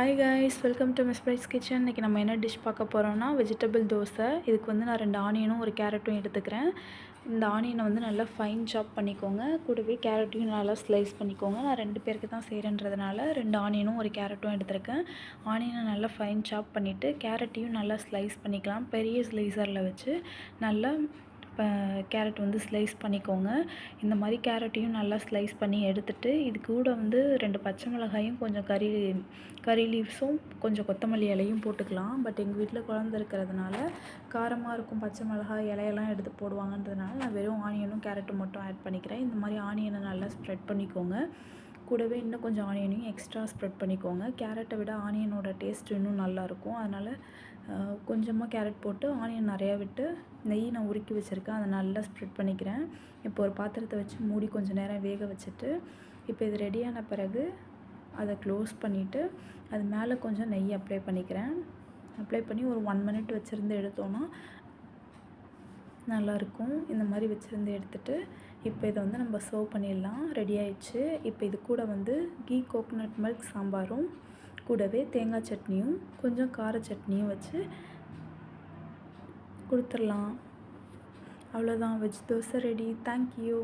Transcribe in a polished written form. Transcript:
Hi guys, welcome to miss brides kitchen. இன்றைக்கி நம்ம என்ன டிஷ் பார்க்க போகிறோம்னா வெஜிடபிள் தோசை. இதுக்கு வந்து நான் 2 ஆனியனும் ஒரு கேரட்டும் எடுத்துக்கிறேன். இந்த ஆனியனை வந்து நல்லா ஃபைன் சாப் பண்ணிக்கோங்க. கூடவே கேரட்டையும் நல்லா ஸ்லைஸ் பண்ணிக்கோங்க. நான் 2 பேருக்கு தான் செய்கிறேன்றதுனால 2 ஆனியனும் ஒரு கேரட்டும் எடுத்திருக்கேன். ஆனியனை நல்லா ஃபைன் சாப் பண்ணிவிட்டு கேரட்டையும் நல்லா ஸ்லைஸ் பண்ணிக்கலாம். பெரிய ஸ்லைசரில் வச்சு நல்லா கேரட் வந்து ஸ்லைஸ் பண்ணிக்கோங்க. இந்த மாதிரி கேரட்டையும் நல்லா ஸ்லைஸ் பண்ணி எடுத்துகிட்டு இது கூட வந்து 2 பச்சை மிளகாயும் கொஞ்சம் கறி லீவ்ஸும் கொஞ்சம் கொத்தமல்லி இலையும் போட்டுக்கலாம். பட் எங்கள் வீட்டில் குழந்தை இருக்கிறதுனால காரமாக இருக்கும், பச்சை மிளகாய் இலையெல்லாம் எடுத்து போடுவாங்கன்றதுனால நான் வெறும் ஆனியனும் கேரட்டும் மட்டும் ஆட் பண்ணிக்கிறேன். இந்த மாதிரி ஆனியனை நல்லா ஸ்ப்ரெட் பண்ணிக்கோங்க. கூடவே இன்னும் கொஞ்சம் ஆனியனையும் எக்ஸ்ட்ரா ஸ்ப்ரெட் பண்ணிக்கோங்க. கேரட்டை விட ஆனியனோட டேஸ்ட் இன்னும் நல்லாயிருக்கும். அதனால் கொஞ்சமாக கேரட் போட்டு ஆனியன் நிறையா விட்டு நெய் நான் உருக்கி வச்சுருக்கேன், அதை நல்லா ஸ்ப்ரெட் பண்ணிக்கிறேன். இப்போ ஒரு பாத்திரத்தை வச்சு மூடி கொஞ்சம் நேரம் வேக வச்சுட்டு இப்போ இது ரெடியான பிறகு அதை க்ளோஸ் பண்ணிவிட்டு அது மேலே கொஞ்சம் நெய் அப்ளை பண்ணிக்கிறேன். அப்ளை பண்ணி ஒரு 1 மினிட் வச்சுருந்து எடுத்தோன்னா நல்லாயிருக்கும். இந்த மாதிரி வச்சுருந்து எடுத்துகிட்டு இப்போ இதை வந்து நம்ம சர்வ் பண்ணிடலாம். ரெடி ஆயிடுச்சு. இப்போ இது கூட வந்து கீ கோகோனட் மில்க் சாம்பாரும் கூடவே தேங்காய் சட்னியும் கொஞ்சம் கார சட்னியும் வச்சு கொடுத்துடலாம். அவ்வளோதான், வெஜ் தோசை ரெடி. தேங்க்யூ.